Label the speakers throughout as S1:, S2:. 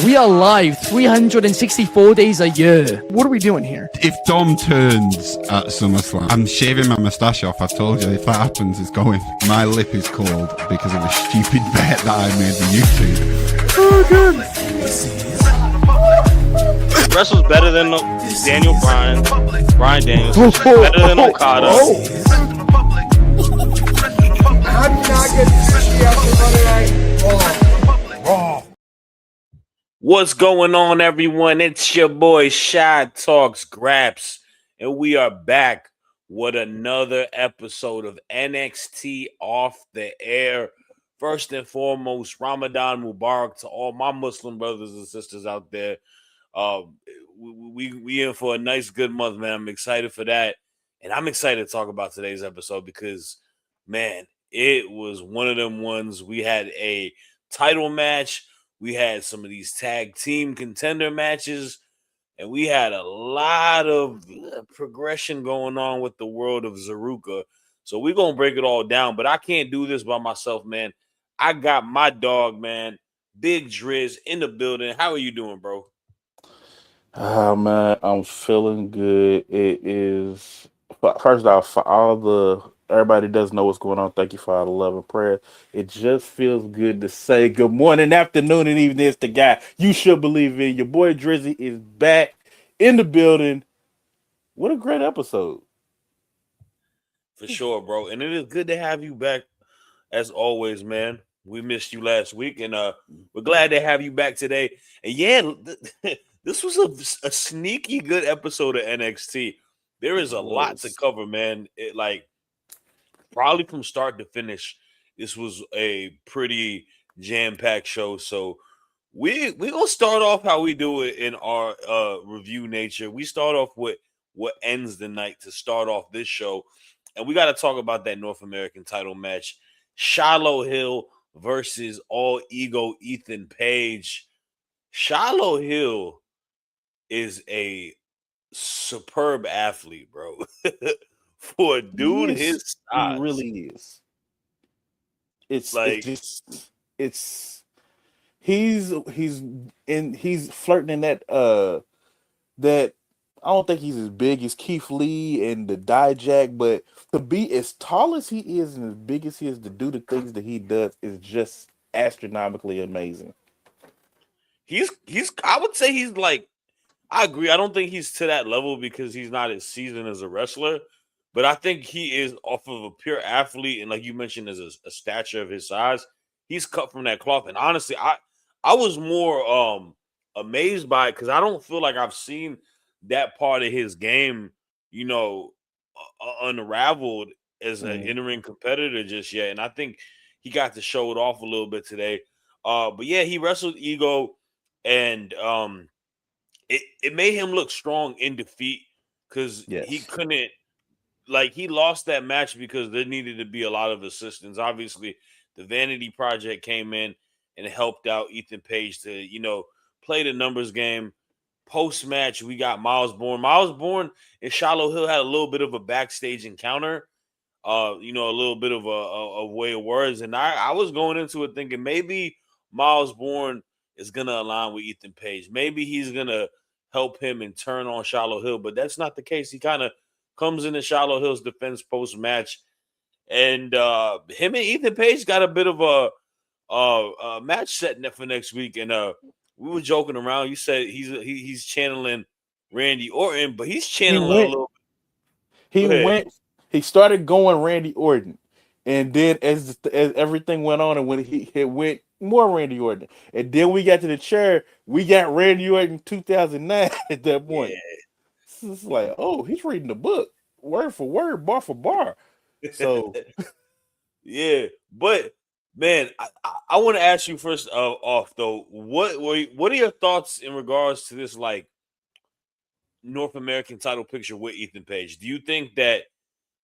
S1: We are live 364 days a year. What are we doing here?
S2: If Dom turns at SummerSlam, I'm shaving my moustache off. I've told you, if that happens, it's going. My lip is cold because of a stupid bet that I made with YouTube.
S1: Oh, good.
S3: Wrestle's better than Daniel Bryan Daniels. Better than Okada.
S4: How do you not get sushi after Monday Night Raw?
S3: What's going on, everyone? It's your boy Shad Talks Graps, and we are back with another episode of NXT Off the Air. First and foremost, Ramadan Mubarak to all my Muslim brothers and sisters out there. We in for a nice, good month, man. I'm excited for that, and I'm excited to talk about today's episode because, man, it was one of them ones. We had a title match. We had some of these tag team contender matches, and we had a lot of progression going on with the world of Zaruka. So we're going to break it all down, but I can't do this by myself, man. I got my dog, man, Big Driz, in the building. How are you doing, bro?
S5: Man, I'm feeling good. It is, first off, for all the everybody does know what's going on. Thank you for all the love and prayer. It just feels good to say good morning, afternoon, and evening. It's the guy you should believe in. Your boy Dryzzy is back in the building. What a great episode.
S3: For sure, bro. And it is good to have you back as always, man. We missed you last week, and we're glad to have you back today. And yeah, this was a sneaky good episode of NXT. There is a lot to cover, man. It probably from start to finish, this was a pretty jam-packed show. So we're gonna start off how we do it in our review nature. We start off with what ends the night to start off this show. And we got to talk about that North American title match. Shiloh Hill versus All Ego Ethan Page. Shiloh Hill is a superb athlete, bro. For a dude his size.
S5: He really is. He's flirting in that I don't think he's as big as Keith Lee and the Dijak, but to be as tall as he is and as big as he is, to do the things that he does is just astronomically amazing.
S3: He's I would say he's like, I agree. I don't think he's to that level because he's not as seasoned as a wrestler, but I think he is off of a pure athlete, and like you mentioned, as a stature of his size, he's cut from that cloth. And honestly, I was more amazed by it because I don't feel like I've seen that part of his game, unraveled as an in-ring competitor just yet. And I think he got to show it off a little bit today. But yeah, he wrestled Ego, and it made him look strong in defeat because he couldn't, he lost that match because there needed to be a lot of assistance. Obviously, the Vanity Project came in and helped out Ethan Page to, play the numbers game. Post-match, we got Miles Bourne. Miles Bourne and Shiloh Hill had a little bit of a backstage encounter, a little bit of a way of words. And I was going into it thinking maybe Miles Bourne is going to align with Ethan Page. Maybe he's going to help him and turn on Shiloh Hill, but that's not the case. He kind of comes into Shiloh Hill's defense post-match, and him and Ethan Page got a bit of a match set for next week, and we were joking around. You said he's channeling Randy Orton, but he's channeling a little bit.
S5: He started going Randy Orton, and then as everything went on, and when he went more Randy Orton, and then we got to the chair, we got Randy Orton 2009 at that point. Yeah. It's like, oh, he's reading the book word for word, bar for bar. So
S3: yeah, but man, I want to ask you first off though, what are your thoughts in regards to this North American title picture with Ethan Page? Do you think that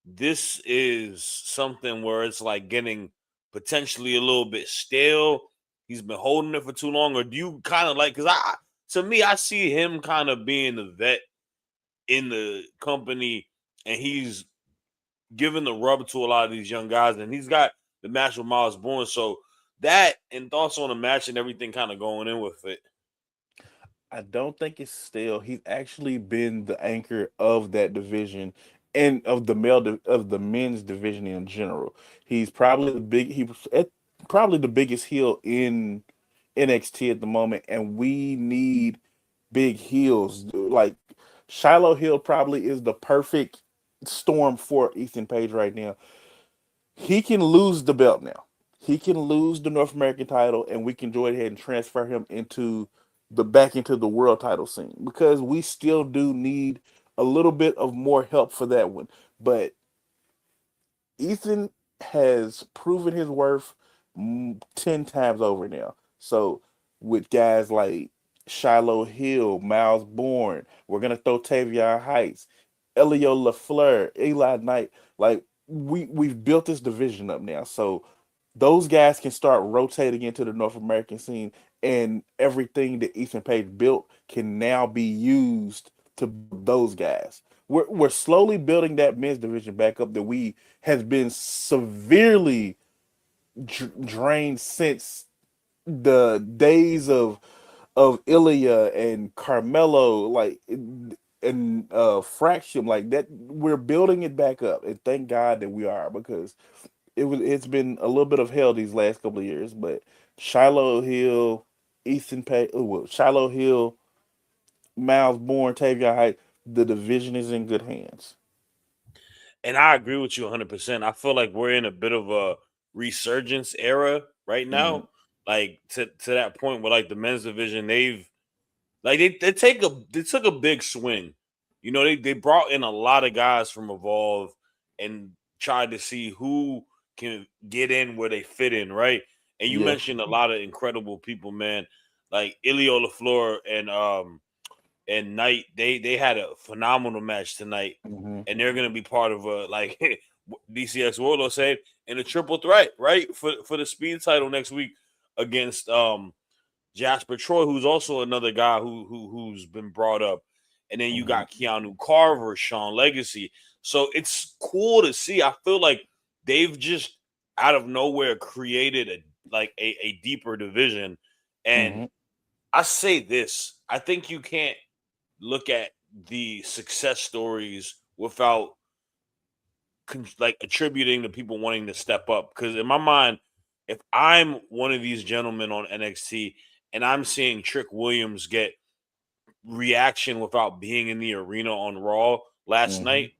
S3: this is something where it's getting potentially a little bit stale? He's been holding it for too long, or do you kind of because to me, I see him kind of being the vet in the company, and he's giving the rub to a lot of these young guys, and he's got the match with Miles Bourne. So that and thoughts on the match and everything kind of going in with it.
S5: I don't think it's stale. He's actually been the anchor of that division and of of the men's division in general. He's probably probably the biggest heel in NXT at the moment, and we need big heels. Like Shiloh Hill probably is the perfect storm for Ethan Page right now. He can lose the belt now. He can lose the North American title, and we can go ahead and transfer him into the back into the world title scene because we still do need a little bit of more help for that one. But Ethan has proven his worth 10 times over now. So, with guys like Shiloh Hill, Miles Bourne, we're going to throw Tavion Heights, Elio LaFleur, Eli Knight. Like, we've built this division up now. So, those guys can start rotating into the North American scene, and everything that Ethan Page built can now be used to build those guys. We're slowly building that men's division back up that we has been severely drained since the days of Ilya and Carmelo, like and Fraction, like that. We're building it back up, and thank God that we are because it's been a little bit of hell these last couple of years. But Shiloh Hill, Ethan Pay, Shiloh Hill, Miles Bourne, Tavion Height, the division is in good hands.
S3: And I agree with you 100%. I feel like we're in a bit of a resurgence era right
S5: Mm-hmm.
S3: now. Like to that point where like the men's division, they took a big swing. You know, they brought in a lot of guys from Evolve and tried to see who can get in where they fit in, right? And you
S5: Yeah.
S3: mentioned a lot of incredible people, man, like Ilio LaFleur and Knight. They had a phenomenal match tonight,
S5: Mm-hmm.
S3: and they're gonna be part of a like DCX Warlord said in a triple threat, right? For the speed title next week against Jasper Troy, who's also another guy who's been brought up. And then you
S5: Mm-hmm.
S3: got Keanu Carver, Sean Legacy. So it's cool to see. I feel like they've just out of nowhere created a deeper division. And
S5: Mm-hmm.
S3: I say this, I think you can't look at the success stories without like attributing to people wanting to step up. Because in my mind, if I'm one of these gentlemen on NXT and I'm seeing Trick Williams get reaction without being in the arena on Raw last
S5: Mm-hmm.
S3: night,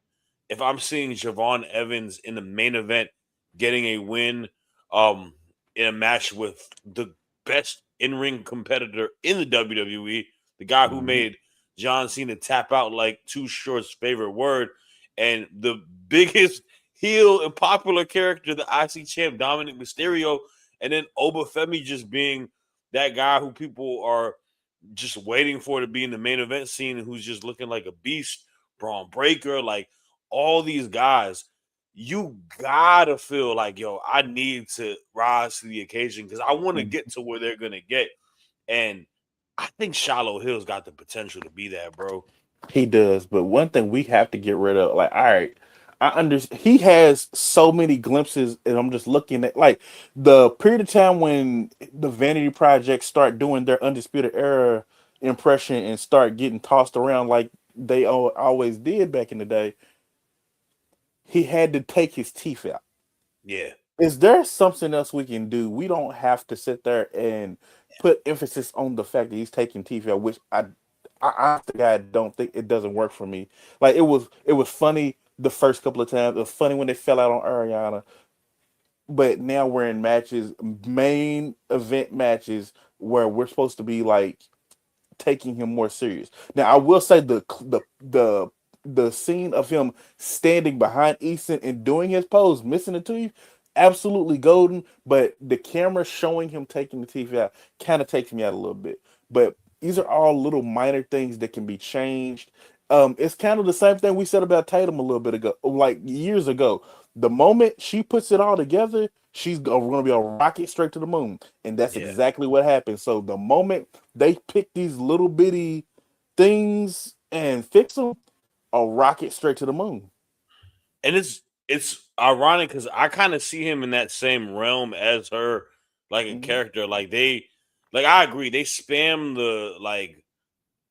S3: if I'm seeing Javon Evans in the main event getting a win in a match with the best in-ring competitor in the WWE, the guy who
S5: Mm-hmm.
S3: made John Cena tap out like Too Short's favorite word, and the biggest heel and popular character, the IC champ Dominic Mysterio, and then Obafemi just being that guy who people are just waiting for to be in the main event scene, who's just looking like a beast. Braun Breaker, like all these guys, you gotta feel like, yo, I need to rise to the occasion because I want to get to where they're gonna get. And I think Shiloh Hill's got the potential to be that, bro.
S5: He does, but one thing we have to get rid of, like, all right, I understand he has so many glimpses, and I'm just looking at like the period of time when the Vanity Project start doing their Undisputed Era impression and start getting tossed around like they always did back in the day. He had to take his teeth out.
S3: Yeah.
S5: Is there something else we can do? We don't have to sit there and put emphasis on the fact that he's taking teeth out, which I the guy don't think it doesn't work for me. Like it was funny the first couple of times. It was funny when they fell out on Ariana, but now we're in matches, main event matches where we're supposed to be like taking him more serious. Now, I will say the scene of him standing behind Easton and doing his pose, missing the teeth, absolutely golden. But the camera showing him taking the teeth out kind of takes me out a little bit. But these are all little minor things that can be changed. It's kind of the same thing we said about Tatum a little bit ago, like years ago. The moment she puts it all together, she's going to be a rocket straight to the moon, and that's
S3: Yeah.
S5: exactly what happened. So the moment they pick these little bitty things and fix them, a rocket straight to the moon.
S3: And it's ironic because I kind of see him in that same realm as her, like a
S5: Mhm.
S3: character. Like I agree, they spam the like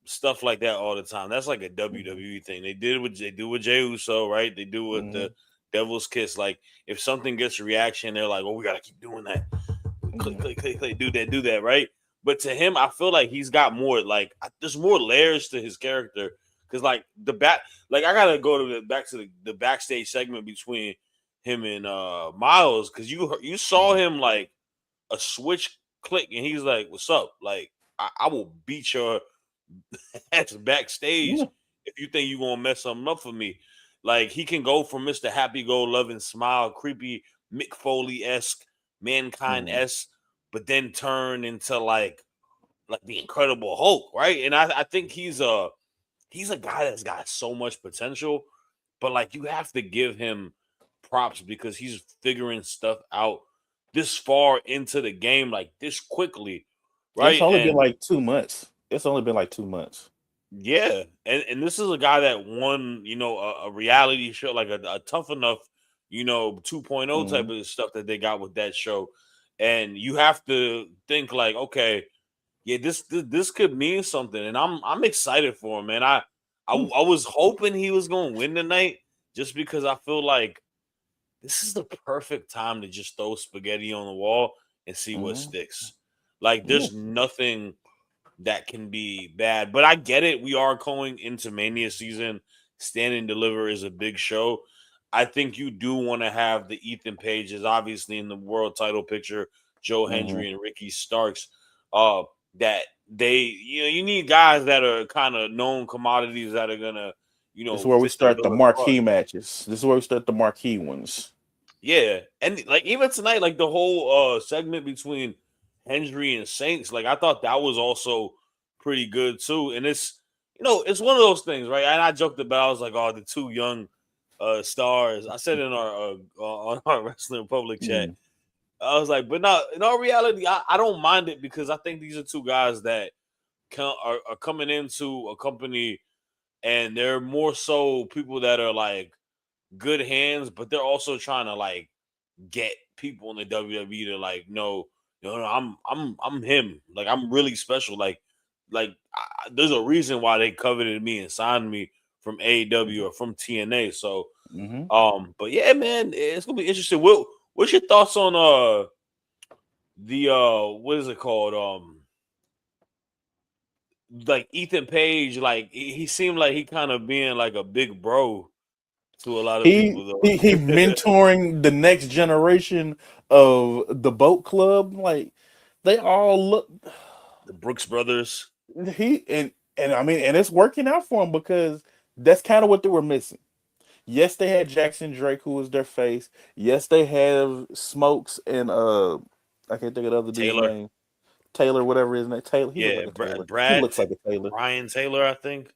S3: stuff like that all the time. That's like a WWE thing. They do with Jey Uso, right? They do with the Devil's Kiss. Like if something gets a reaction, they're like, "Oh, we gotta keep doing that." Click, click, click, click, do that, right? But to him, I feel like he's got more. Like there's more layers to his character because like like I gotta go to back to the backstage segment between him and Miles because you saw him like a switch click and he's like, "What's up?" Like I will beat your ass backstage if you think you're gonna mess something up for me. Like he can go from Mr. Happy Go Loving Smile, creepy Mick Foley esque, Mankind esque, but then turn into like the Incredible Hulk, right? And I think he's a guy that's got so much potential, but like you have to give him props because he's figuring stuff out this far into the game, like this quickly, right?
S5: It's only been like 2 months. It's only been like 2 months.
S3: Yeah, and this is a guy that won, a reality show, like a Tough Enough, 2.0 type of stuff that they got with that show, and you have to think like, okay, yeah, this could mean something, and I'm excited for him, man. I was hoping he was going to win tonight, just because I feel like this is the perfect time to just throw spaghetti on the wall and see what sticks. Like, there's nothing that can be bad. But I get it. We are going into Mania season. Stand and Deliver is a big show. I think you do want to have the Ethan Pages, obviously in the world title picture, Joe Hendry and Ricky Starks. That they, you need guys that are kind of known commodities that are gonna,
S5: This is where we start the marquee matches. This is where we start the marquee ones.
S3: Yeah, and like even tonight, like the whole segment between Hendry and Saints, like I thought that was also pretty good too. And it's it's one of those things, right? And I joked about I was like, oh, the two young stars. I said in our on our Wrestling Public chat, I was like, but no, in all reality, I don't mind it because I think these are two guys that are coming into a company and they're more so people that are like good hands, but they're also trying to like get people in the WWE to like no, I'm him. Like I'm really special. Like there's a reason why they coveted me and signed me from AEW or from TNA. So, but yeah, man, it's gonna be interesting. What's your thoughts on the what is it called? Like Ethan Page, like he seemed like he kind of being like a big bro to a lot of people though.
S5: He mentoring the next generation of the boat club. Like they all look
S3: the Brooks brothers.
S5: And I mean, and it's working out for him because that's kind of what they were missing. Yes, they had Jackson Drake, who was their face. Yes, they have Smokes and I can't think of the other dude's name. Taylor, whatever his name. Taylor. He looks like a Taylor.
S3: Brad.
S5: He looks like a Taylor.
S3: Brian Taylor, I think.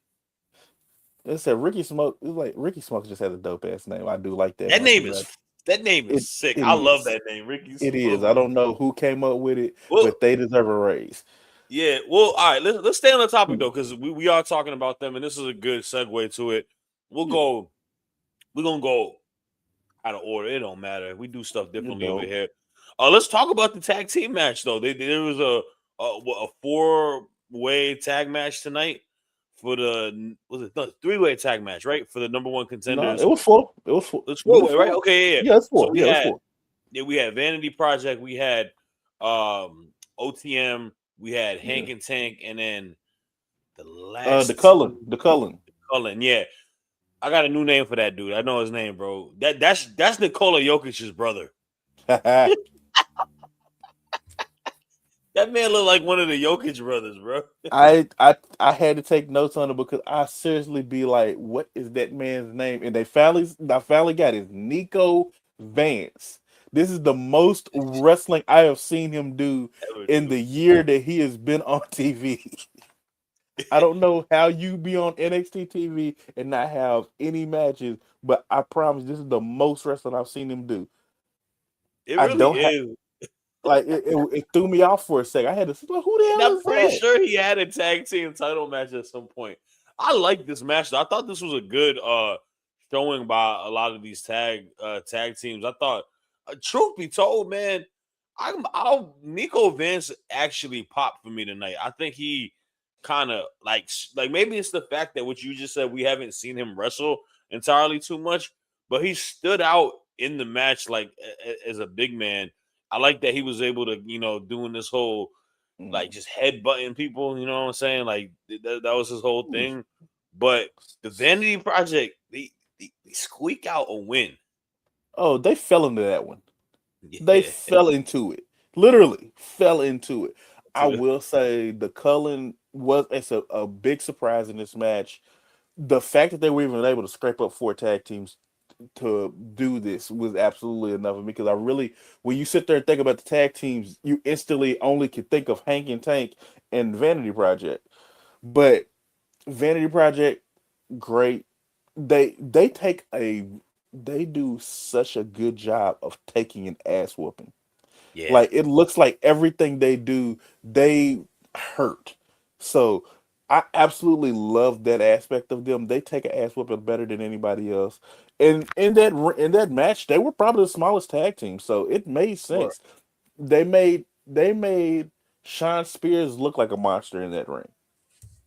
S5: It said Ricky Smoke. It's like Ricky Smoke just has a dope ass name. I do like that.
S3: That name is sick. I love that name, Ricky Smoke.
S5: It is. I don't know who came up with it, but they deserve a raise.
S3: Yeah. Well, all right. Let's stay on the topic though, because we are talking about them, and this is a good segue to it. We're gonna go out of order. It don't matter. We do stuff differently over here. Let's talk about the tag team match though. There was a 4-way tag match tonight for the three-way tag match, right? For the number one contenders.
S5: No, it was 4.
S3: It's 4-way, right? Okay,
S5: yeah, it's 4.
S3: So
S5: it's 4.
S3: Yeah, we had Vanity Project, we had OTM, we had Hank and Tank, and then the last
S5: the Cullen.
S3: Yeah. I got a new name for that dude. I know his name, bro. That's Nikola Jokic's brother. That man looked like one of the Jokic brothers, bro.
S5: I had to take notes on it because I seriously be like, what is that man's name? And I finally got it. Nico Vance. This is the most wrestling I have seen him do in the year that he has been on TV. I don't know how you be on NXT TV and not have any matches, but I promise this is the most wrestling I've seen him do.
S3: It really is.
S5: It threw me off for a second. I had to say, who the hell is that?
S3: I'm pretty sure he had a tag team title match at some point. I like this match. I thought this was a good showing by a lot of these tag teams. I thought, truth be told, man, Nico Vance actually popped for me tonight. I think he kind of like maybe it's the fact that what you just said, we haven't seen him wrestle entirely too much, but he stood out in the match like as a big man. I like that he was able to, doing this whole like just headbutting people, you know what I'm saying? Like that was his whole thing. But the Vanity Project, they squeak out a win.
S5: Oh, they fell into that one. They
S3: Yeah.
S5: fell into it. Literally fell into it. I will say the Cullen it's a big surprise in this match. The fact that they were even able to scrape up 4 tag teams to do this was absolutely enough for me, because when you sit there and think about the tag teams, you instantly only can think of Hank and Tank and Vanity Project. But Vanity Project, great. They do such a good job of taking an ass whooping.
S3: Yeah.
S5: Like, it looks like everything they do, they hurt. So I absolutely love that aspect of them. They take an ass whooping better than anybody else. And in that match, they were probably the smallest tag team, so it made
S3: Sure.
S5: sense. They made Sean Spears look like a monster in that ring.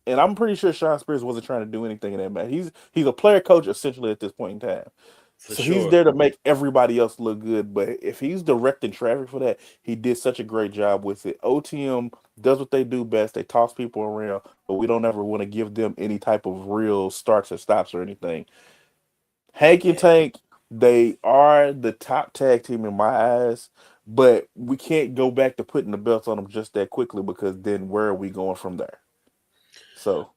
S5: And I'm pretty sure Sean Spears wasn't trying to do anything in that match. He's a player coach essentially at this point in time.
S3: For
S5: So he's
S3: sure.
S5: there to make everybody else look good. But if he's directing traffic for that, he did such a great job with it. OTM does what they do best. They toss people around, but we don't ever want to give them any type of real starts or stops or anything. Hank and
S3: Yeah.
S5: Tank, they are the top tag team in my eyes, but we can't go back to putting the belts on them just that quickly, because then where are we going from there? So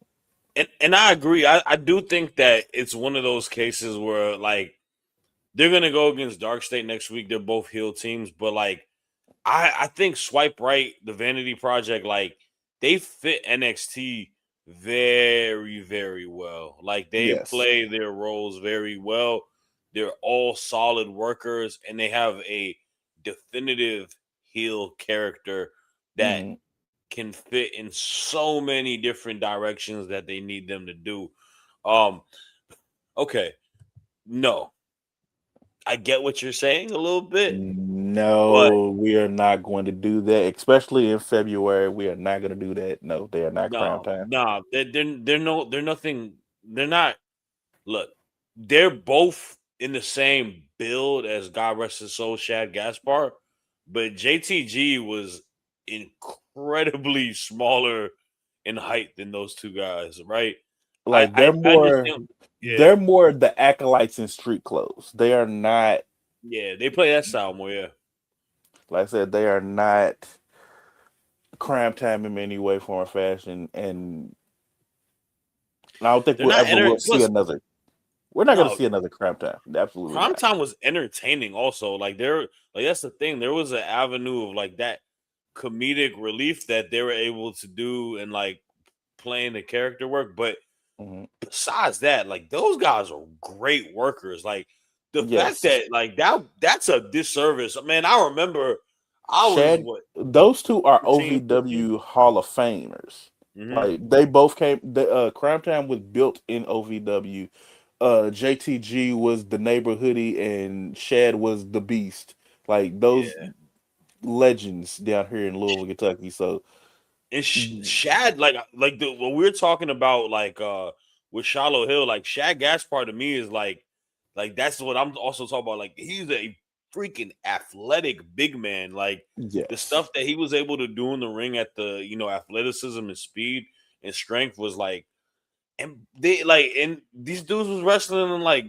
S3: And I agree. I do think that it's one of those cases where like they're gonna go against Dark State next week. They're both heel teams, but like I think Swipe Right, the Vanity Project, like they fit NXT very, very well. Like they
S5: yes.
S3: play their roles very well. They're all solid workers, and they have a definitive heel character that
S5: Mhm.
S3: can fit in so many different directions that they need them to do. Um, okay, no, I get what you're saying a little bit, but
S5: No, we are not going to do that, especially in February. We are not going to do that. No, they are not crime
S3: no,
S5: time.
S3: no, they're nothing. They're not. Look, they're both in the same build as God rest his soul, Shad Gaspar, but JTG was incredibly smaller in height than those two guys, right? I
S5: Like,
S3: I, I understand. Yeah,
S5: they're more the acolytes in street clothes. They are not,
S3: yeah, they play that style more. Yeah,
S5: like I said, they are not crime time in any way, form, or fashion. And I don't think
S3: they're not
S5: we'll see
S3: plus.
S5: another. We're not going to
S3: No,
S5: see another crime time. Absolutely
S3: Prime
S5: not.
S3: Time was entertaining. Also, like that's the thing. There was an avenue of like that comedic relief that they were able to do and like playing the character work. But
S5: Mhm.
S3: besides that, like those guys are great workers. Like the fact
S5: Yes.
S3: that like that's a disservice. Man, I remember I was
S5: Shad,
S3: what
S5: those two are
S3: 14, 15.
S5: OVW Hall of Famers.
S3: Mm-hmm.
S5: Like, they both came. The Crime Time was built in OVW. JTG was the neighborhoody, and Shad was the Beast. Like, those
S3: Yeah.
S5: legends down here in Louisville, Kentucky. So
S3: And Shad, like the what we're talking about, like with Shallow Hill, like Shad Gaspar to me is like that's what I'm also talking about. Like he's a freaking athletic big man. Like the
S5: yes,
S3: stuff that he was able to do in the ring at the athleticism and speed and strength was like, and these dudes was wrestling in like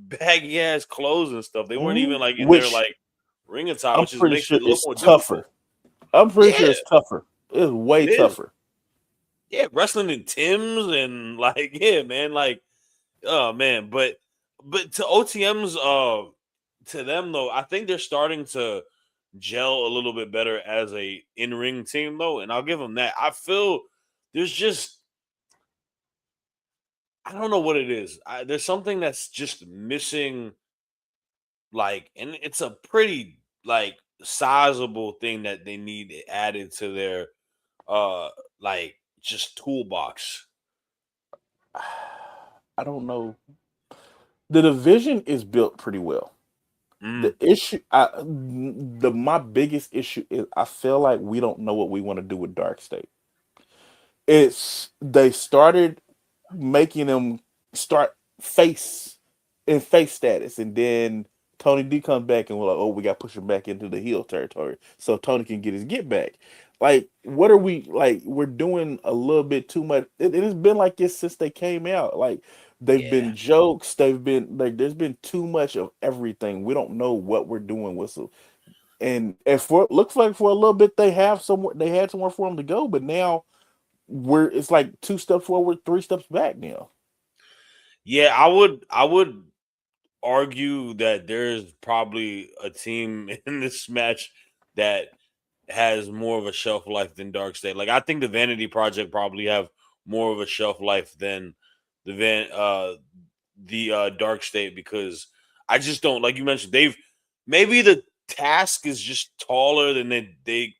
S3: baggy ass clothes and stuff. They weren't even like in their
S5: which
S3: like ring attire,
S5: I'm
S3: which just
S5: pretty
S3: makes
S5: sure
S3: it look
S5: is
S3: more difficult.
S5: tougher. I'm pretty sure
S3: Yeah,
S5: it's tougher. It's way
S3: it is.
S5: tougher.
S3: Yeah, wrestling in Tim's and like yeah, man, like oh man, but to OTM's to them though, I think they're starting to gel a little bit better as a in-ring team though, and I'll give them that. I feel there's just I don't know what it is. There's something that's just missing like and it's a pretty like sizable thing that they need added to their uh like just toolbox.
S5: I don't know. The division is built pretty well.
S3: Mm,
S5: The issue, my biggest issue is I feel like we don't know what we want to do with Dark State. they started making him start face status, and then Tony D comes back and we're like, oh, we got to push him back into the heel territory so Tony can get his get back. Like, what are we like? We're doing a little bit too much. It has been like this since they came out. Like, they've
S3: Yeah.
S5: been jokes. They've been like, there's been too much of everything. We don't know what we're doing with them. And for looks like for a little bit they have somewhere, they had somewhere for them to go, but now it's like 2 steps forward, 3 steps back now.
S3: Yeah, I would argue that there's probably a team in this match that has more of a shelf life than Dark State. Like, I think the Vanity Project probably have more of a shelf life than the Dark State, because I just don't, like you mentioned, they've maybe the task is just taller than they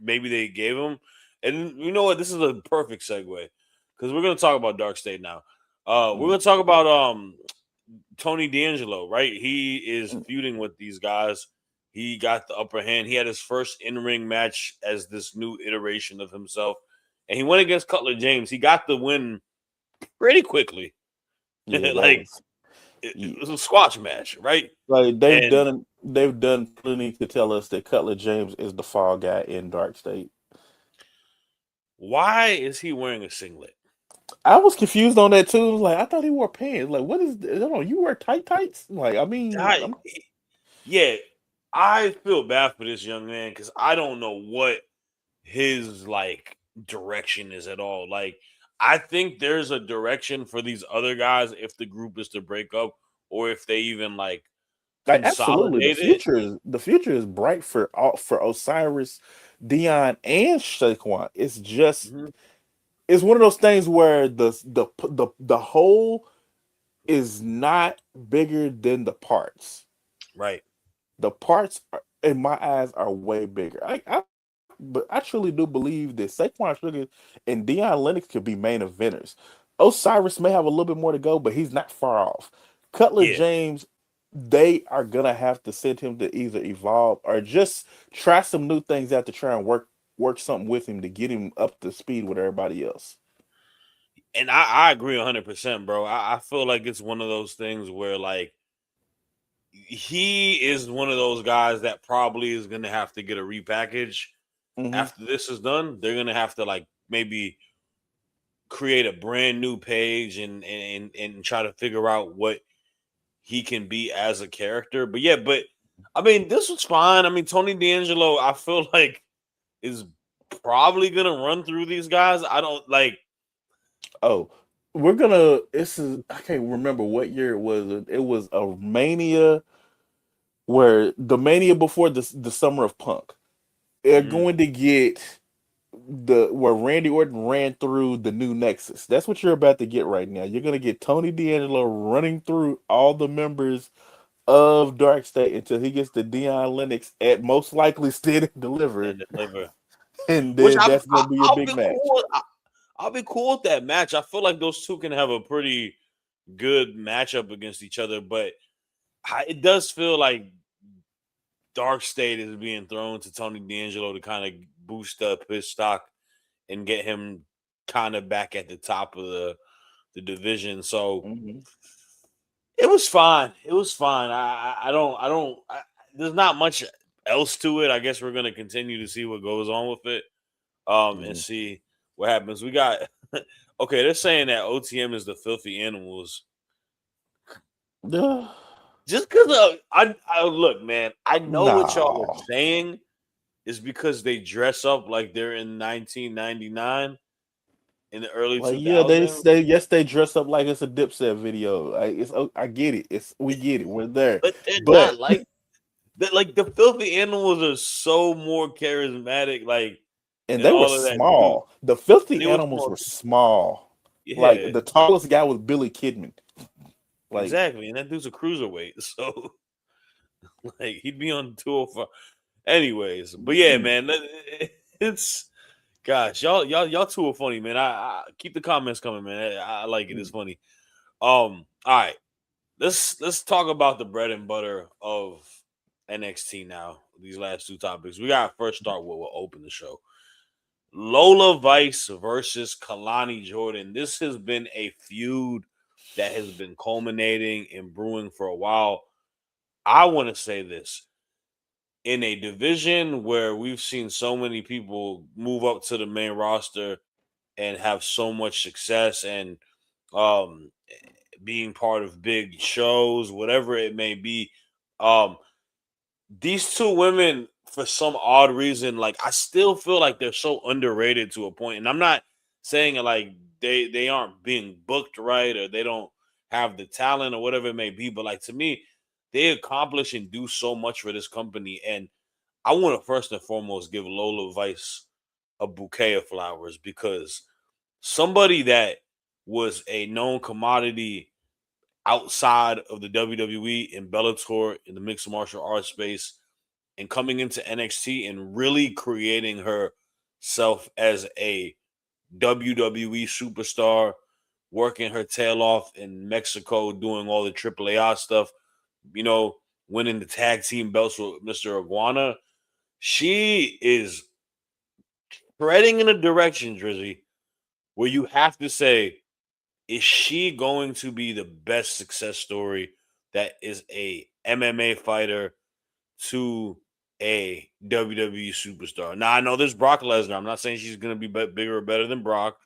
S3: maybe they gave him. And you know what? This is a perfect segue because we're gonna talk about Dark State now. We're gonna talk about Tony D'Angelo, right? He is feuding with these guys. He got the upper hand. He had his first in-ring match as this new iteration of himself, and he went against Cutler James. He got the win pretty quickly.
S5: Yeah,
S3: Like, it was a squash match, right?
S5: like
S3: And
S5: they've done plenty to tell us that Cutler James is the fall guy in Dark State.
S3: why is he wearing a singlet?
S5: I was confused on that too. Like, I thought he wore pants. Like, what is? I don't know. You wear tights? Like, I mean,
S3: Yeah, I feel bad for this young man because I don't know what his like direction is at all. Like, I think there's a direction for these other guys if the group is to break up, or if they even like
S5: absolutely.
S3: consolidate it.
S5: The future is bright for Osiris, Dion, and Shaquan. It's just
S3: Mhm.
S5: it's one of those things where the whole is not bigger than the parts.
S3: Right.
S5: The parts, in my eyes, are way bigger. But I truly do believe that Saquon Sugar and Deion Lennox could be main eventers. Osiris may have a little bit more to go, but he's not far off. Cutler
S3: Yeah.
S5: James, they are gonna have to send him to either evolve or just try some new things out to try and work something with him to get him up to speed with everybody else.
S3: And I agree 100%, bro. I feel like it's one of those things where like he is one of those guys that probably is going to have to get a repackage after this is done. They're going to have to like maybe create a brand new page and try to figure out what he can be as a character. But yeah, but I mean, this was fine. I mean, Tony D'Angelo, I feel like is probably going to run through these guys. I don't like.
S5: Oh, this is, I can't remember what year it was. It was a Mania, where the Mania before the Summer of Punk. They're going to get where Randy Orton ran through the new Nexus. That's what you're about to get right now. You're gonna get Tony D'Angelo running through all the members of Dark State until he gets to Dion Lennox at most likely Stand and Deliver.
S3: And deliver.
S5: And
S3: Which
S5: then that's gonna be a
S3: I'll
S5: big
S3: be
S5: match.
S3: cool. I'll be cool with that match. I feel like those two can have a pretty good matchup against each other, but it does feel like Dark State is being thrown to Tony D'Angelo to kind of boost up his stock and get him kind of back at the top of the division. So it was fine. It was fine. There's not much else to it. I guess we're gonna continue to see what goes on with it, and see what happens. We got okay. They're saying that OTM is the filthy animals. Just because I look, man, I know what y'all are saying is because they dress up like they're in 1999 in the early
S5: Like, yeah,
S3: 2000s.
S5: they dress up like it's a Dipset video. Like, I get it. We get it. We're there.
S3: But they're not like that. Like, the filthy animals are so more charismatic. Like,
S5: and
S3: and
S5: they were
S3: all of that too.
S5: small. The filthy
S3: They were
S5: animals
S3: small.
S5: were small.
S3: Yeah,
S5: Like, the tallest guy was Billy Kidman. Like,
S3: exactly. And that dude's a cruiserweight, so like he'd be on 205. Anyways, but yeah, man, it's gosh, y'all two are funny, man. I keep the comments coming, man. I like it. It's funny. All right. Let's talk about the bread and butter of NXT now. These last two topics. We got first start what will open the show. Lola Vice versus Kalani Jordan. This has been a feud that has been culminating and brewing for a while. I want to say this. In a division where we've seen so many people move up to the main roster and have so much success and um being part of big shows, whatever it may be. Um, these two women, for some odd reason, like I still feel like they're so underrated to a point. And I'm not saying like they aren't being booked right or they don't have the talent or whatever it may be, but like to me, they accomplish and do so much for this company. And I want to first and foremost give Lola Vice a bouquet of flowers because somebody that was a known commodity outside of the WWE and Bellator in the mixed martial arts space and coming into NXT and really creating herself as a WWE superstar, working her tail off in Mexico, doing all the AAA stuff, winning the tag team belts with Mr. Iguana. She is treading in a direction, Drizzy, where you have to say, is she going to be the best success story that is a MMA fighter to a WWE superstar? Now I know there's Brock Lesnar. I'm not saying she's going to be bigger or better than Brock,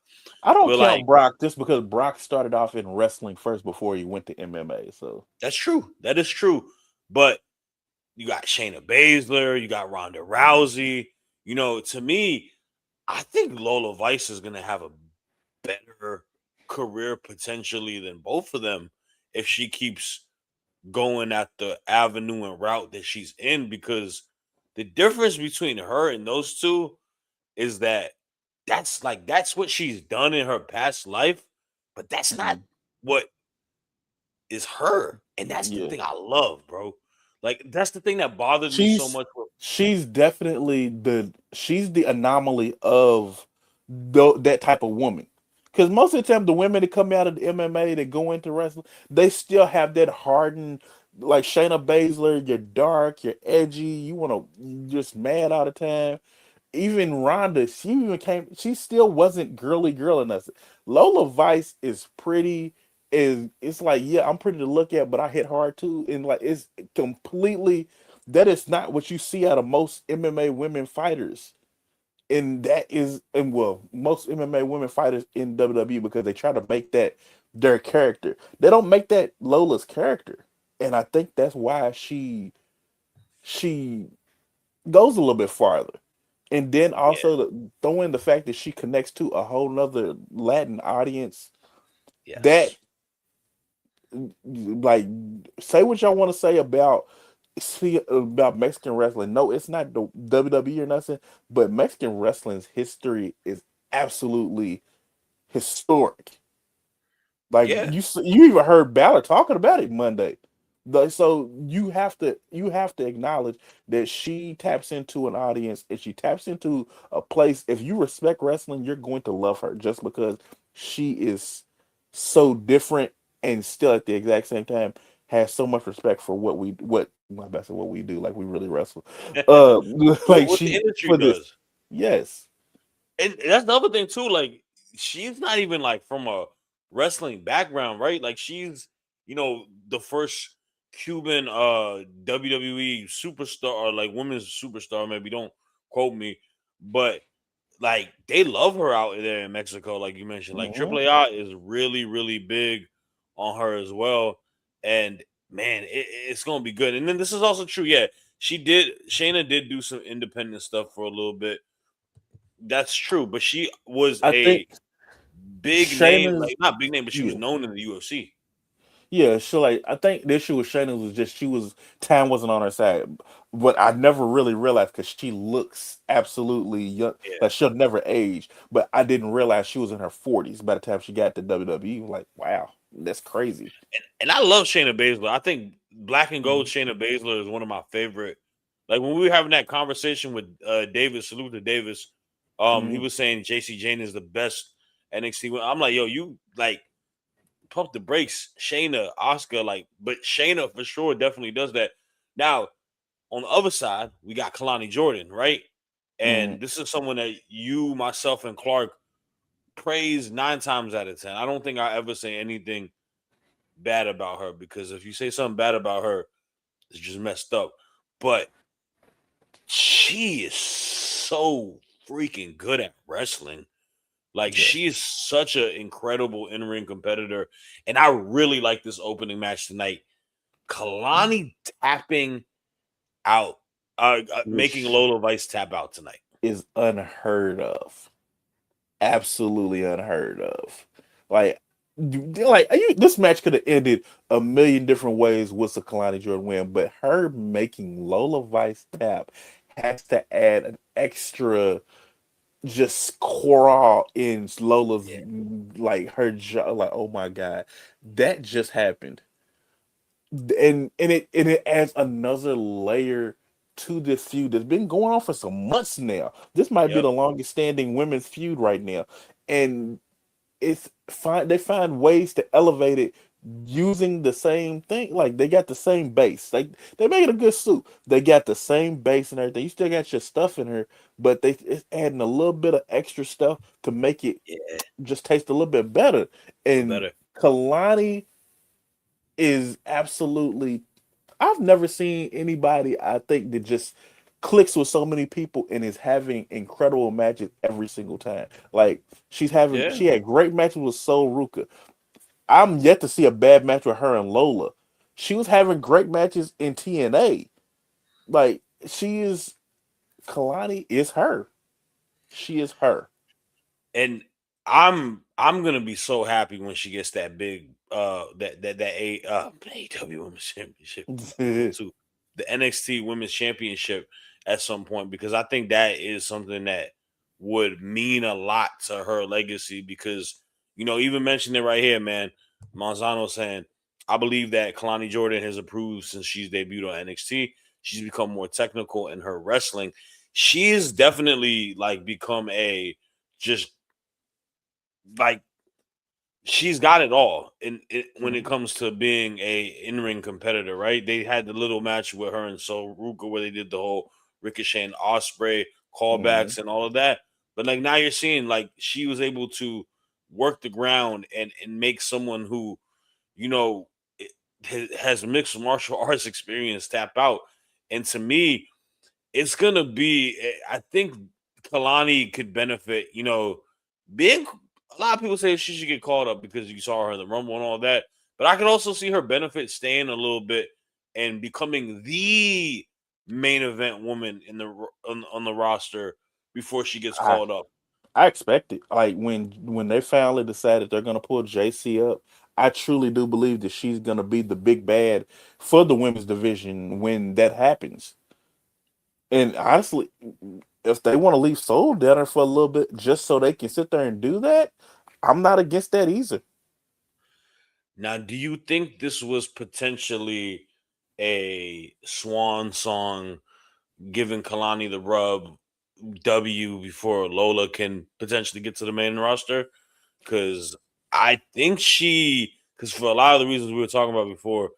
S5: I don't
S3: but
S5: count
S3: like
S5: Brock just because Brock started off in wrestling first before he went to MMA. So
S3: that's true. That is true. But you got Shayna Baszler, you got Ronda Rousey. To me, I think Lola Vice is going to have a better career potentially than both of them if she keeps going at the avenue and route that she's in, because the difference between her and those two is that that's what she's done in her past life, but that's not what is her. And that's the
S5: yeah,
S3: thing I love, bro. Like that's the thing that bothered me so
S5: she's
S3: much with
S5: she's definitely she's the anomaly of that type of woman. Because most of the time, the women that come out of the MMA that go into wrestling, they still have that hardened, like Shayna Baszler. You're dark, you're edgy, you want to just mad all the time. Even Rhonda, she still wasn't girly girl enough. Lola Vice is pretty, it's like, yeah, I'm pretty to look at, but I hit hard too. And like it's completely that is not what you see out of most MMA women fighters. And well, most MMA women fighters in WWE because they try to make that their character. They don't make that Lola's character. And I think that's why she goes a little bit farther. And then
S3: yeah,
S5: also throw in the fact that she connects to a whole nother Latin audience that
S3: yes.
S5: like say what y'all want to say about Mexican wrestling. No, it's not the WWE or nothing, but Mexican wrestling's history is absolutely historic. Like
S3: Yeah.
S5: you even heard Balor talking about it Monday. So you have to acknowledge that she taps into an audience and she taps into a place. If you respect wrestling, you're going to love her just because she is so different and still at the exact same time has so much respect for what my best what we do. Like we really wrestle. Like
S3: What the
S5: she
S3: industry
S5: for this.
S3: does.
S5: Yes.
S3: And that's the other thing too. Like, she's not even like from a wrestling background, right? Like, she's the first Cuban WWE superstar or like women's superstar. Maybe don't quote me, but like they love her out there in Mexico. Like you mentioned, like
S5: Mhm.
S3: AAA is really really big on her as well. And man, it's gonna be good. And then this is also true. Yeah, Shayna did do some independent stuff for a little bit. That's true, but she was
S5: I think
S3: a big name,
S5: Shayna's
S3: like not big name, but she was
S5: yeah.
S3: known in the UFC.
S5: Yeah, so like I think the issue with Shayna was just time wasn't on her side, but I never really realized because she looks absolutely young,
S3: Yeah,
S5: like she'll never age. But I didn't realize she was in her 40s by the time she got to WWE. Like, wow, that's crazy.
S3: and I love Shayna Baszler. I think Black and Gold
S5: Mhm.
S3: Shayna Baszler is one of my favorite. Like when we were having that conversation with Davis, salute to Davis. He
S5: Mhm.
S3: was saying JC Jane is the best NXT. I'm like, yo, you like pump the brakes, Shayna, Oscar, like, but Shayna for sure definitely does that. Now on the other side, we got Kalani Jordan, right? And this is someone that you, myself, and Clark praise 9 times out of 10. I don't think I ever say anything bad about her, because if you say something bad about her, it's just messed up. But she is so freaking good at wrestling. Like, she is such an incredible in-ring competitor. And I really like this opening match tonight. Kalani tapping out, making Lola Vice tap out tonight
S5: is unheard of. Absolutely unheard of. This match could have ended a million different ways with a Kalani Jordan win, but her making Lola Vice tap has to add an extra just crawl in Lola's her jaw. Like, oh my god, that just happened, and it adds another layer to this feud that's been going on for some months now. This might be the longest standing women's feud right now, and it's fine. They find ways to elevate it using the same thing. Like, they got the same base. They make it a good soup. They got the same base and everything. You still got your stuff in her, but it's adding a little bit of extra stuff to make it just taste a little bit better. And Kalani is absolutely. I've never seen anybody, I think, that just clicks with so many people and is having incredible matches every single time. Like, she had great matches with Sol Ruka. I'm yet to see a bad match with her and Lola. She was having great matches in TNA. Like, Kalani is her. She is her.
S3: And I'm gonna be so happy when she gets that big AEW Women's Championship to the NXT Women's Championship at some point, because I think that is something that would mean a lot to her legacy. Because, even mentioning it right here, man, Manzano saying, I believe that Kalani Jordan has improved since she's debuted on NXT. She's become more technical in her wrestling. She's definitely become a just like she's got it all when it comes to being a in-ring competitor, right? They had the little match with her and Sol Ruka where they did the whole Ricochet and Ospreay callbacks and all of that. But now you're seeing she was able to work the ground and make someone who, has mixed martial arts experience tap out. And to me, it's gonna be. I think Kalani could benefit. Being a lot of people say she should get called up because you saw her in the Rumble and all that. But I could also see her benefit staying a little bit and becoming the main event woman on the roster before she gets called up.
S5: I expect it. Like, when they finally decided they're gonna pull JC up, I truly do believe that she's gonna be the big bad for the women's division when that happens. And honestly, if they want to leave Soul down for a little bit just so they can sit there and do that, I'm not against that either.
S3: Now, do you think this was potentially a swan song, giving Kalani the rub W before Lola can potentially get to the main roster? Because I think because for a lot of the reasons we were talking about before,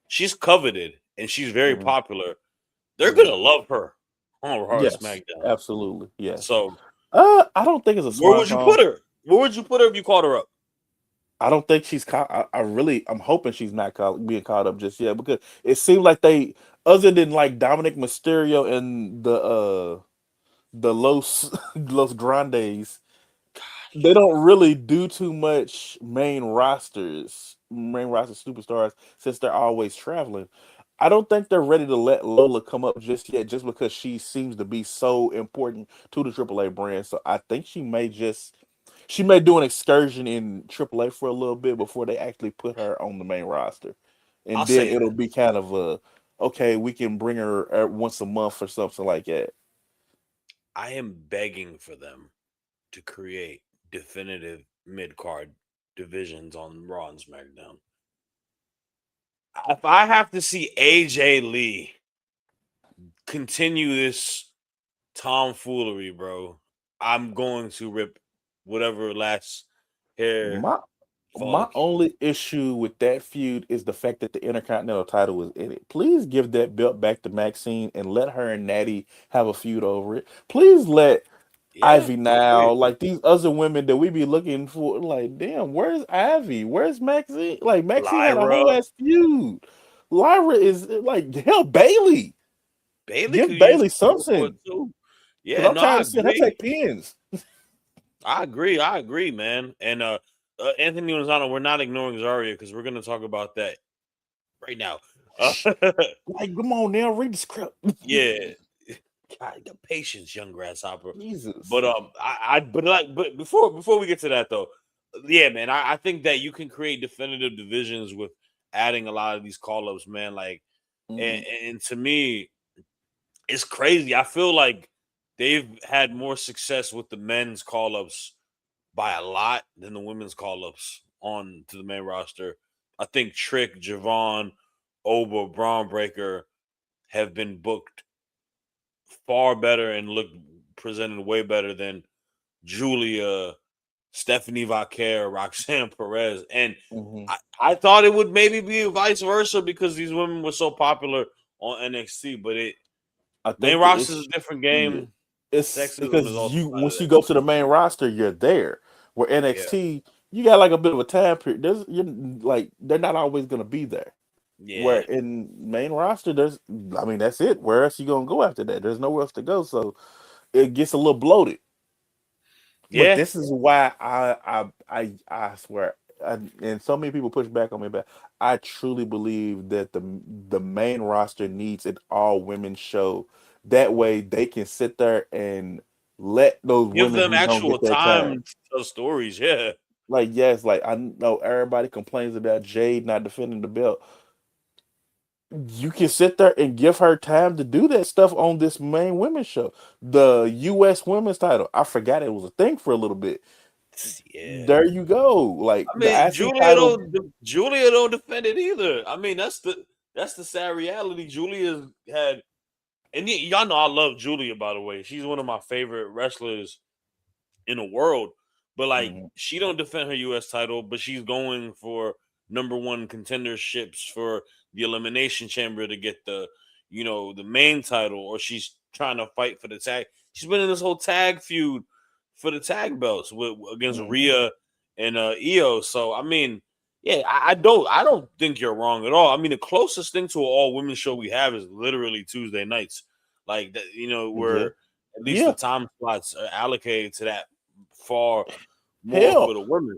S3: she's coveted and she's very popular. They're gonna love her on Raw and SmackDown.
S5: Absolutely, yes.
S3: So,
S5: I don't think it's a swan
S3: where would you put her? Where would you put her if you called her up?
S5: I don't think she's caught. I'm hoping she's not being caught up just yet, because it seemed like they, other than Dominic Mysterio and the Los Grandes, they don't really do too much main roster superstars since they're always traveling. I don't think they're ready to let Lola come up just yet, just because she seems to be so important to the AAA brand. So I think she may do an excursion in AAA for a little bit before they actually put her on the main roster, and then it'll be kind of okay, we can bring her once a month or something like that.
S3: I am begging for them to create definitive mid-card divisions on Raw and SmackDown. If I have to see AJ Lee continue this tomfoolery, bro, I'm going to rip whatever last hair
S5: My only issue with that feud is the fact that the Intercontinental title was in it. Please give that belt back to Maxine and let her and Natty have a feud over it. Please let Ivy now, like these other women that we be looking for, like, damn, where's Ivy? Where's Maxine? Like, Maxine had a whole ass feud. Lyra is like, hell, Bailey. Give Bailey something.
S3: Yeah,
S5: I'm tired of seeing her take pins.
S3: I agree, man. And Anthony Lozano, we're not ignoring Zarya because we're gonna talk about that right now.
S5: Like, come on now, read the script.
S3: Yeah. God, the patience, young grasshopper.
S5: Jesus.
S3: But but before we get to that though, yeah, man, I think that you can create definitive divisions with adding a lot of these call-ups, man. Like, and to me, it's crazy. I feel like they've had more success with the men's call-ups by a lot than the women's call-ups on to the main roster. I think Trick, Javon, Oba, Braun Breaker have been booked far better and looked presented way better than Julia, Stephanie Vaquer, Roxanne Perez. And I thought it would maybe be vice versa because these women were so popular on NXT, but main roster is a different game.
S5: It's because once you go to the main roster, you're there. Where NXT, you got like a bit of a time period. They're not always gonna be there.
S3: Yeah.
S5: Where in main roster, that's it. Where else you gonna go after that? There's nowhere else to go, so it gets a little bloated. Yeah. But this is why I swear, and so many people push back on me, but I truly believe that the main roster needs an all women show. That way they can sit there and let those
S3: give
S5: women
S3: them actual time to tell stories. Yeah.
S5: Like, yes, like I know everybody complains about Jade not defending the belt. You can sit there and give her time to do that stuff on this main women's show. The U.S. women's title, I forgot it was a thing for a little bit. Yeah. There you go. Like,
S3: I mean, Julia don't defend it either. I mean, that's the sad reality. Julia's had, and y'all know I love Julia, by the way. She's one of my favorite wrestlers in the world. But like, she don't defend her U.S. title, but she's going for number one contenderships for the Elimination Chamber to get the main title, or she's trying to fight for the tag. She's been in this whole tag feud for the tag belts against Rhea and Io. So I mean, yeah, I don't think you're wrong at all. I mean, the closest thing to an all women's show we have is literally Tuesday nights, like that. Where at least the time slots are allocated to that far more for the women.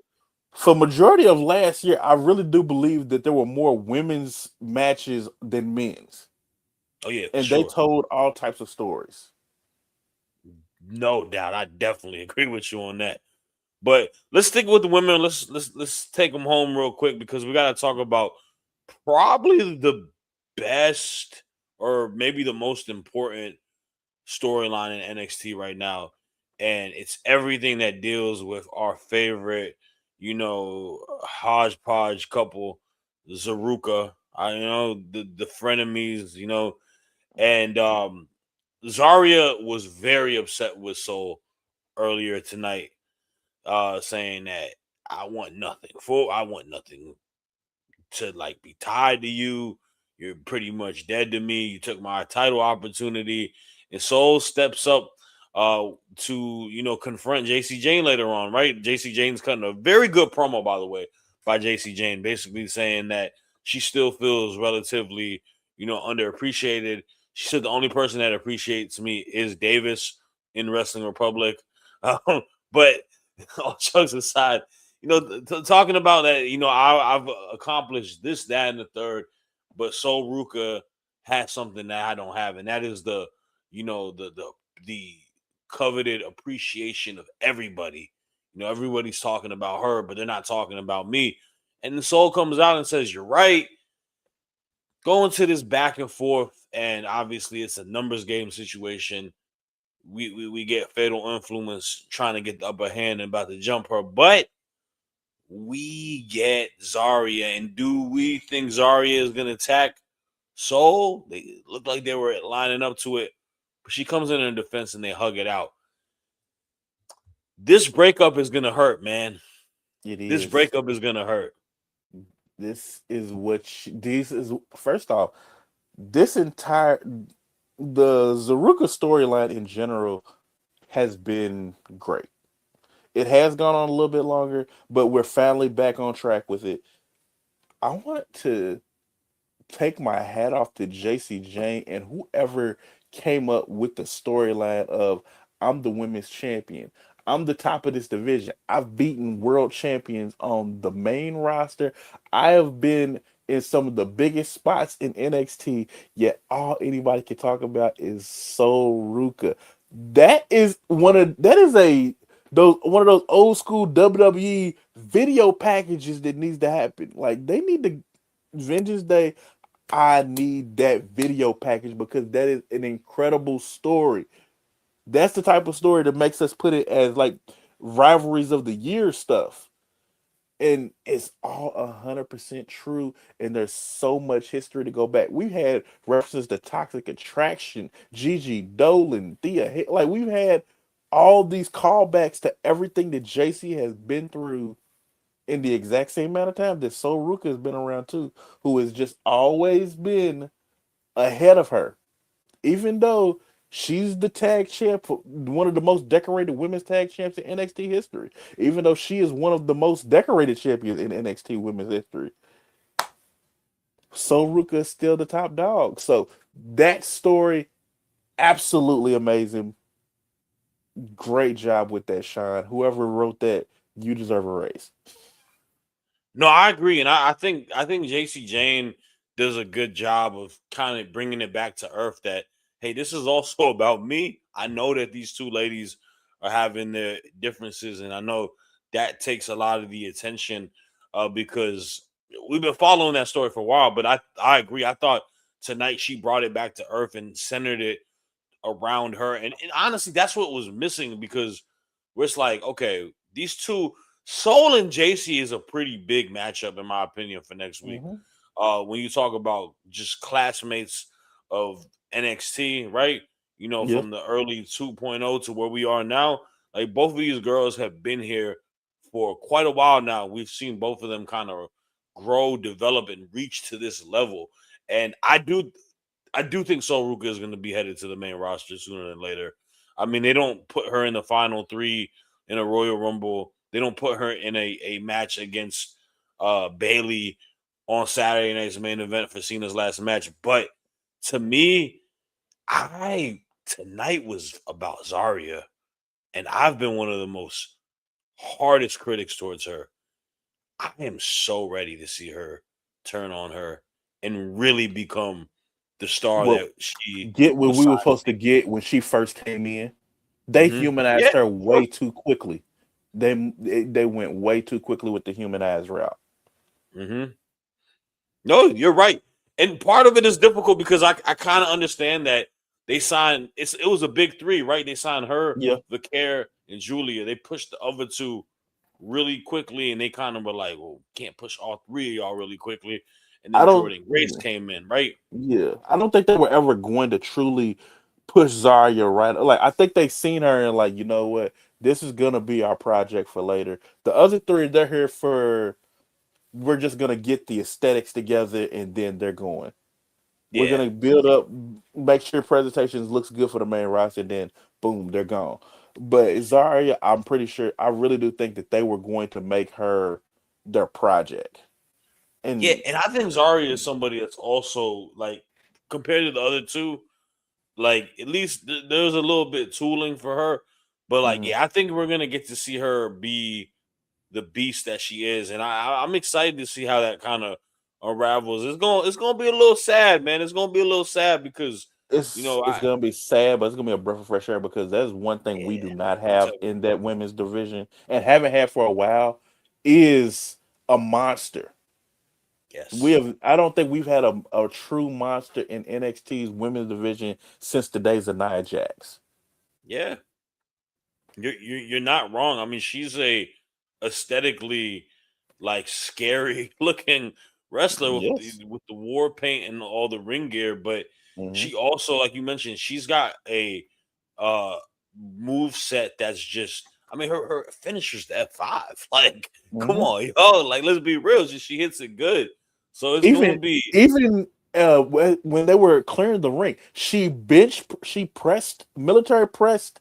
S5: For majority of last year, I really do believe that there were more women's matches than men's.
S3: Oh yeah,
S5: and they told all types of stories.
S3: No doubt, I definitely agree with you on that. But let's stick with the women. Let's take them home real quick because we got to talk about probably the best or maybe the most important storyline in NXT right now, and it's everything that deals with our favorite, hodgepodge couple, Zaruka. The frenemies, and Zarya was very upset with Soul earlier tonight, saying that I want nothing to like be tied to you. You're pretty much dead to me. You took my title opportunity. And Soul steps up to confront JC Jane later on, right? JC Jane's cutting a very good promo, by the way, by JC Jane, basically saying that she still feels relatively, underappreciated. She said the only person that appreciates me is Davis in Wrestling Republic. But all jokes aside, talking about that, I've accomplished this, that, and the third, but Sol Ruka has something that I don't have, and that is the coveted appreciation of everybody. Everybody's talking about her, but they're not talking about me. And the Soul comes out and says, "You're right." Going to this back and forth, and obviously it's a numbers game situation. We get Fatal Influence trying to get the upper hand and about to jump her, but we get Zarya. And do we think Zarya is going to attack Soul? They looked like they were lining up to it, but she comes in her defense and they hug it out. This breakup is going to hurt, man.
S5: It
S3: This
S5: is.
S3: breakup is gonna hurt.
S5: This is this is first off, this entire the Zaruka storyline in general has been great. It has gone on a little bit longer, but we're finally back on track with it. I want to take my hat off to JC Jane and whoever came up with the storyline of I'm the women's champion. I'm the top of this division. I've beaten world champions on the main roster. I have been in some of the biggest spots in NXT, yet all anybody can talk about is Soruka. That is a those one of those old school WWE video packages that needs to happen. Like they need to Vengeance Day. I need that video package because that is an incredible story. That's the type of story that makes us put it as like rivalries of the year stuff. And it's all 100% true. And there's so much history to go back. We've had references to Toxic Attraction, Gigi Dolan, like we've had all these callbacks to everything that JC has been through in the exact same amount of time that Sol Ruka has been around too, who has just always been ahead of her, even though she's the tag champ, one of the most decorated women's tag champs in NXT history. Even though she is one of the most decorated champions in NXT women's history, Soruka is still the top dog. So that story, absolutely amazing. Great job with that, Sean. Whoever wrote that, you deserve a raise.
S3: No, I agree, and I think JC Jane does a good job of kind of bringing it back to earth. That hey, this is also about me. I know that these two ladies are having their differences, and I know that takes a lot of the attention because we've been following that story for a while. But I agree. I thought tonight she brought it back to earth and centered it around her, and honestly, that's what was missing because we're just like, okay, these two Soul and JC is a pretty big matchup in my opinion for next week.
S5: Mm-hmm.
S3: When you talk about just classmates of NXT, right? You know,
S5: Yeah.
S3: from the early 2.0 to where we are now, like both of these girls have been here for quite a while now. We've seen both of them kind of grow, develop, and reach to this level. And I do think Sol Ruka is going to be headed to the main roster sooner than later. I mean, they don't put her in the final three in a Royal Rumble. They don't put her in a match against Bailey on Saturday night's main event for Cena's last match. But to me, I tonight was about Zarya, and I've been one of the most hardest critics towards her. I am so ready to see her turn on her and really become the star
S5: Well,
S3: that she
S5: get what
S3: was
S5: we were
S3: signed
S5: supposed
S3: to
S5: to get when she first came in. They
S3: be. Yeah,
S5: humanized her
S3: of course.
S5: way too quickly. They went way too quickly with the humanized route.
S3: hmm No, you're right. And part of it is difficult because I kind of understand that they signed it was a big three, right? They signed her,
S5: Yeah,
S3: Vicaire, and Julia. They pushed the other two really quickly, and they kind of were like, well, can't push all three of y'all really quickly. And
S5: I
S3: then
S5: don't.
S3: Jordan Grace came in, right?
S5: Yeah, I don't think they were ever going to truly push Zarya right. Like I think they seen her and like, you know what, this is gonna be our project for later. The other three, they're here for. We're just gonna get the aesthetics together and then they're going. We're
S3: Yeah.
S5: gonna build up, make sure presentations looks good for the main roster, then boom, they're gone. But Zarya, I'm pretty sure I really do think that they were going to make her their project.
S3: Yeah,
S5: And
S3: and I think Zarya is somebody that's also like compared to the other two, like at least there's a little bit tooling for her. But like,
S5: mhm,
S3: yeah, I think we're gonna get to see her be the beast that she is, and I'm excited to see how that kind of unravels. It's gonna be a little sad, man. It's gonna be a little sad because you know
S5: it's
S3: I
S5: gonna be sad, but it's gonna be a breath of fresh air because that's one thing we
S3: yeah,
S5: do not
S3: I'm
S5: have
S3: telling you,
S5: in that women's division and haven't had for a while is a monster. We
S3: yes,
S5: have I don't think we've had a true monster in NXT's women's division since the days of Nia Jax.
S3: yeah, you're not wrong. I mean, she's a aesthetically like scary looking wrestler
S5: Yes.
S3: with the war paint and all the ring gear, but
S5: Hmm.
S3: she also, like you mentioned, she's got a uh move set that's just I mean, her finisher's the F5. Like, come on, yo. Like, let's be real. She hits it good. So it's going to be.
S5: Even when they were clearing the ring, she pressed, military pressed,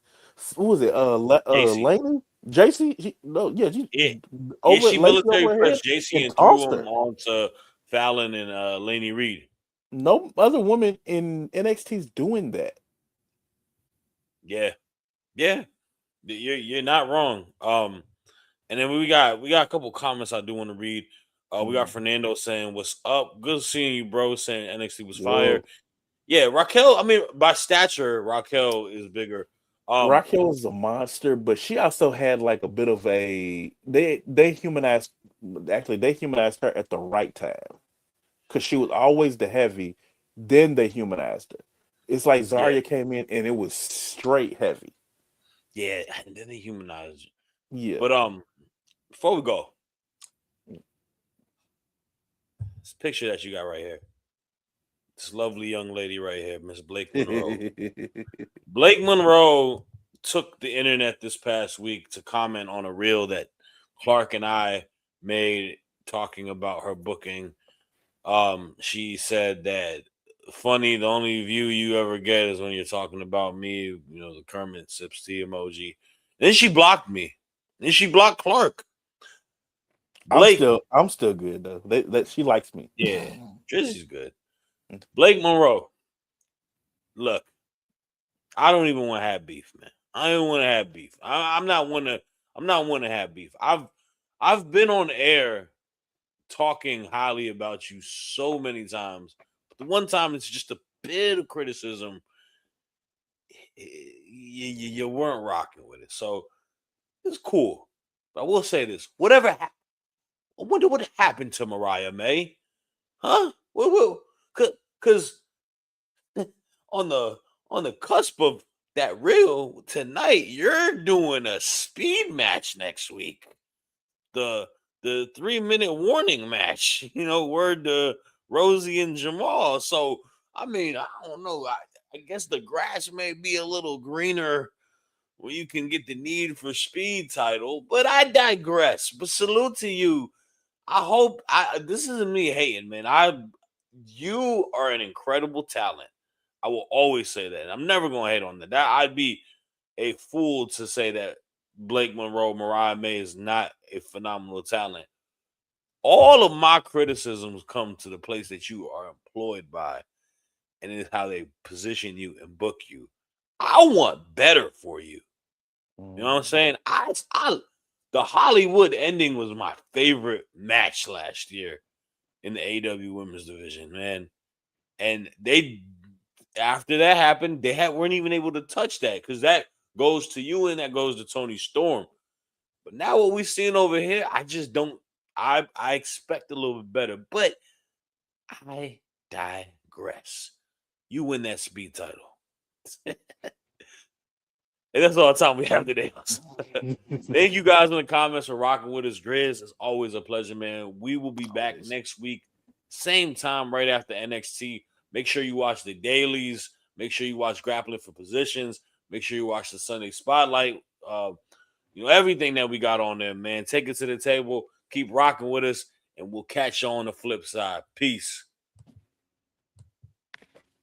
S5: who was it? Laney? JC? She
S3: Military pressed JC and threw
S5: tossed
S3: him
S5: her.
S3: onto Fallon and Laney Reed.
S5: No other woman in NXT is doing that.
S3: Yeah. You're not wrong. And then we got a couple comments I do want to read. We got Fernando saying, "What's up? Good seeing you, bro." Saying NXT was fire. Yeah, Raquel. I mean, by stature, Raquel is bigger.
S5: Raquel is a monster, but she also had like a bit of a they humanized. Actually, they humanized her at the right time because she was always the heavy. Then they humanized her. It's like Zarya came in and it was straight heavy.
S3: Yeah, and then they humanized her.
S5: Yeah,
S3: but before we go, this picture that you got right here, this lovely young lady right here, Miss Blake Monroe. Blake Monroe took the internet this past week to comment on a reel that Clark and I made talking about her booking. She said that, funny, the only view you ever get is when you're talking about me, you know, the Kermit sips tea emoji. Then she blocked me. Then she blocked Clark. Blake,
S5: I'm still good though. She likes me.
S3: Yeah, Drizzy's good. Blake Monroe, look, I don't even want to have beef, man. I don't want to have beef. I'm not one to have beef. I've been on air talking highly about you so many times. But the one time it's just a bit of criticism, you weren't rocking with it. So it's cool. But I will say this: whatever happened, I wonder what happened to Mariah May, huh? Because on the cusp of that reel tonight, you're doing a speed match next week. The 3-minute warning match, you know, word to Rosie and Jamal. So I mean, I don't know. I guess the grass may be a little greener where you can get the Need for Speed title, but I digress. But salute to you. I hope this isn't me hating, man. You are an incredible talent. I will always say that. I'm never gonna hate on that. I'd be a fool to say that Blake Monroe, Mariah May is not a phenomenal talent. All of my criticisms come to the place that you are employed by, and it's how they position you and book you. I want better for you. You know what I'm saying? The Hollywood ending was my favorite match last year in the AEW Women's Division, man. And after that happened, weren't even able to touch that because that goes to you and that goes to Tony Storm. But now what we're seeing over here, I just don't. I expect a little bit better, but I digress. You win that speed title. And that's all the time we have today. Thank you guys in the comments for rocking with us. Grizz, it's always a pleasure, man. We will be back next week, same time, right after NXT. Make sure you watch the dailies. Make sure you watch Grappling for Positions. Make sure you watch the Sunday Spotlight. Everything that we got on there, man. Take it to the table. Keep rocking with us, and we'll catch you on the flip side. Peace.